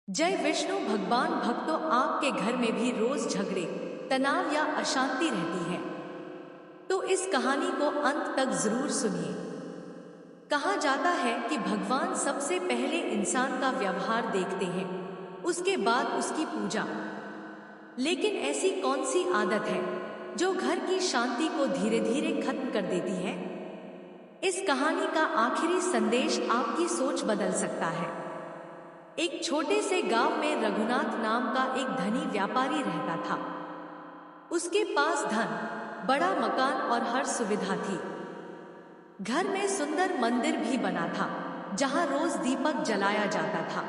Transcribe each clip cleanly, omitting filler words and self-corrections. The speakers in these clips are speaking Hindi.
जय विष्णु भगवान भक्तों, आपके घर में भी रोज झगड़े, तनाव या अशांति रहती है तो इस कहानी को अंत तक जरूर सुनिए। कहा जाता है कि भगवान सबसे पहले इंसान का व्यवहार देखते हैं, उसके बाद उसकी पूजा। लेकिन ऐसी कौन सी आदत है जो घर की शांति को धीरे धीरे खत्म कर देती है? इस कहानी का आखिरी संदेश आपकी सोच बदल सकता है। एक छोटे से गांव में रघुनाथ नाम का एक धनी व्यापारी रहता था। उसके पास धन, बड़ा मकान और हर सुविधा थी। घर में सुंदर मंदिर भी बना था जहां रोज दीपक जलाया जाता था।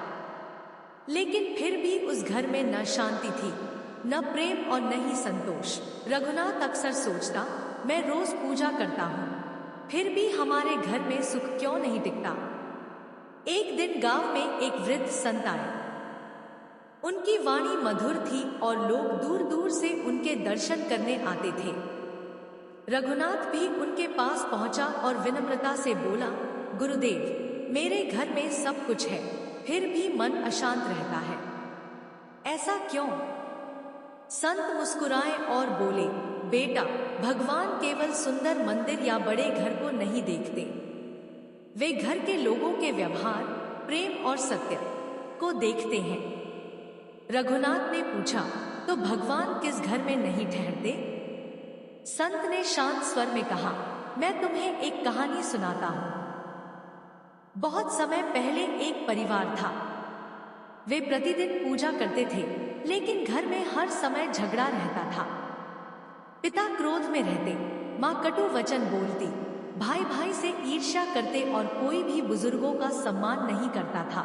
लेकिन फिर भी उस घर में न शांति थी, न प्रेम और न ही संतोष। रघुनाथ अक्सर सोचता, मैं रोज पूजा करता हूँ, फिर भी हमारे घर में सुख क्यों नहीं टिकता। एक दिन गांव में एक वृद्ध संत आए। उनकी वाणी मधुर थी और लोग दूर दूर से उनके दर्शन करने आते थे। रघुनाथ भी उनके पास पहुंचा और विनम्रता से बोला, गुरुदेव, मेरे घर में सब कुछ है, फिर भी मन अशांत रहता है, ऐसा क्यों? संत मुस्कुराए और बोले, बेटा, भगवान केवल सुंदर मंदिर या बड़े घर को नहीं देखते, वे घर के लोगों के व्यवहार, प्रेम और सत्य को देखते हैं। रघुनाथ ने पूछा, तो भगवान किस घर में नहीं ठहरते? संत ने शांत स्वर में कहा, मैं तुम्हें एक कहानी सुनाता हूं। बहुत समय पहले एक परिवार था। वे प्रतिदिन पूजा करते थे, लेकिन घर में हर समय झगड़ा रहता था। पिता क्रोध में रहते, माँ कटु वचन बोलती, भाई भाई से ईर्ष्या करते और कोई भी बुजुर्गों का सम्मान नहीं करता था।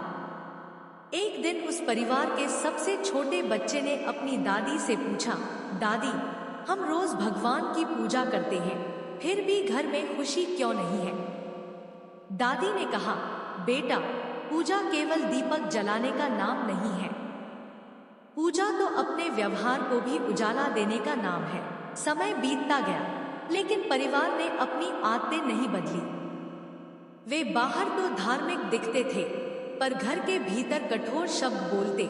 एक दिन उस परिवार के सबसे छोटे बच्चे ने अपनी दादी से पूछा, दादी, हम रोज भगवान की पूजा करते हैं, फिर भी घर में खुशी क्यों नहीं है? दादी ने कहा, बेटा, पूजा केवल दीपक जलाने का नाम नहीं है। पूजा तो अपने व्यवहार को भी उजाला देने का नाम है। समय बीतता गया, लेकिन परिवार ने अपनी आदतें नहीं बदली। वे बाहर तो धार्मिक दिखते थे, पर घर के भीतर कठोर शब्द बोलते,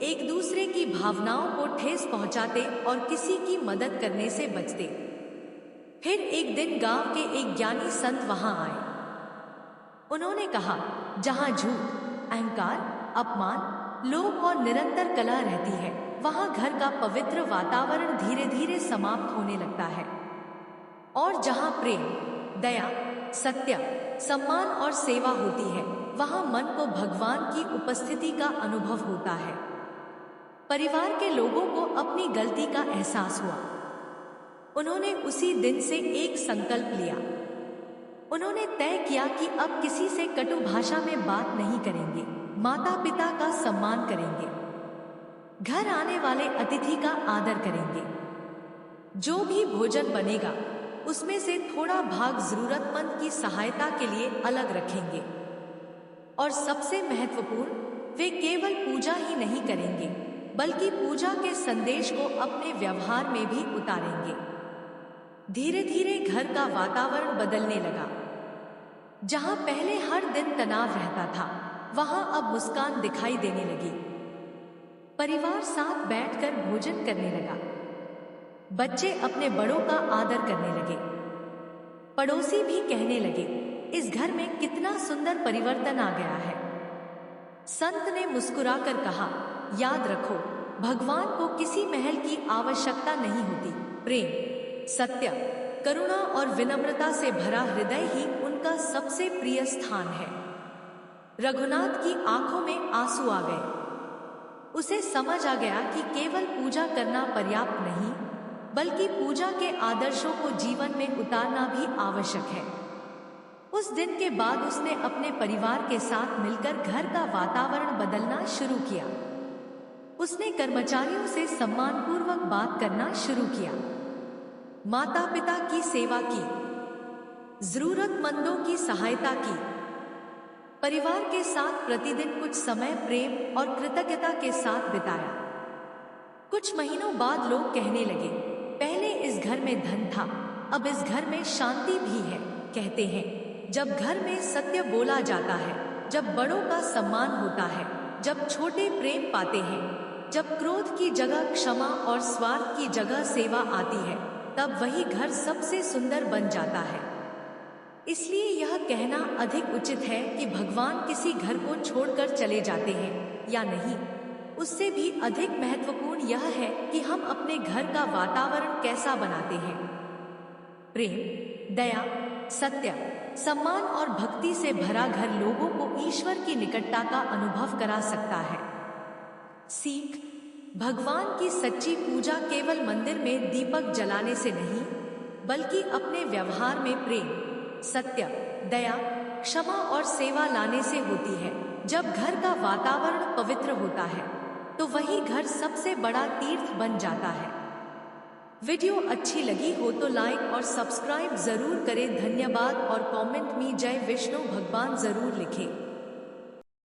एक दूसरे की भावनाओं को ठेस पहुंचाते और किसी की मदद करने से बचते। फिर एक दिन गांव के एक ज्ञानी संत वहां आए। उन्होंने कहा, जहां झूठ, अहंकार, अपमान, लोभ और निरंतर कलह रहती है, वहां घर का पवित्र वातावरण धीरे धीरे समाप्त होने लगता है। और जहां प्रेम, दया, सत्य, सम्मान और सेवा होती है, वहां मन को भगवान की उपस्थिति का अनुभव होता है। परिवार के लोगों को अपनी गलती का एहसास हुआ। उन्होंने उसी दिन से एक संकल्प लिया। उन्होंने तय किया कि अब किसी से कटु भाषा में बात नहीं करेंगे, माता पिता का सम्मान करेंगे, घर आने वाले अतिथि का आदर करेंगे। जो भी भोजन बनेगा, उसमें से थोड़ा भाग जरूरतमंद की सहायता के लिए अलग रखेंगे। और सबसे महत्वपूर्ण, वे केवल पूजा ही नहीं करेंगे, बल्कि पूजा के संदेश को अपने व्यवहार में भी उतारेंगे। धीरे धीरे घर का वातावरण बदलने लगा। जहां पहले हर दिन तनाव रहता था, वहां अब मुस्कान दिखाई देने लगी। परिवार साथ बैठकर भोजन करने लगा। बच्चे अपने बड़ों का आदर करने लगे। पड़ोसी भी कहने लगे, इस घर में कितना सुंदर परिवर्तन आ गया है। संत ने मुस्कुराकर कहा, याद रखो, भगवान को किसी महल की आवश्यकता नहीं होती। प्रेम, सत्य, करुणा और विनम्रता से भरा हृदय ही उनका सबसे प्रिय स्थान है। रघुनाथ की आंखों में आंसू आ गए। उसे समझ आ गया कि केवल पूजा करना पर्याप्त नहीं, बल्कि पूजा के आदर्शों को जीवन में उतारना भी आवश्यक है। उस दिन के बाद उसने अपने परिवार के साथ मिलकर घर का वातावरण बदलना शुरू किया। उसने कर्मचारियों से सम्मानपूर्वक बात करना शुरू किया, माता पिता की सेवा की, जरूरतमंदों की सहायता की। परिवार के साथ प्रतिदिन कुछ समय प्रेम और कृतज्ञता के साथ बिताया। कुछ महीनों बाद लोग कहने लगे, पहले इस घर में धन था, अब इस घर में शांति भी है। कहते हैं, जब घर में सत्य बोला जाता है, जब बड़ों का सम्मान होता है, जब छोटे प्रेम पाते हैं, जब क्रोध की जगह क्षमा और स्वार्थ की जगह सेवा आती है, तब वही घर सबसे सुंदर बन जाता है। इसलिए यह कहना अधिक उचित है कि भगवान किसी घर को छोड़कर चले जाते हैं या नहीं, उससे भी अधिक महत्वपूर्ण यह है कि हम अपने घर का वातावरण कैसा बनाते हैं। प्रेम, दया, सत्य, सम्मान और भक्ति से भरा घर लोगों को ईश्वर की निकटता का अनुभव करा सकता है। सीख, भगवान की सच्ची पूजा केवल मंदिर में दीपक जलाने से नहीं, बल्कि अपने व्यवहार में प्रेम, सत्य, दया, क्षमा और सेवा लाने से होती है। जब घर का वातावरण पवित्र होता है, तो वही घर सबसे बड़ा तीर्थ बन जाता है। वीडियो अच्छी लगी हो तो लाइक और सब्सक्राइब जरूर करें। धन्यवाद और कमेंट में जय विष्णु भगवान जरूर लिखें।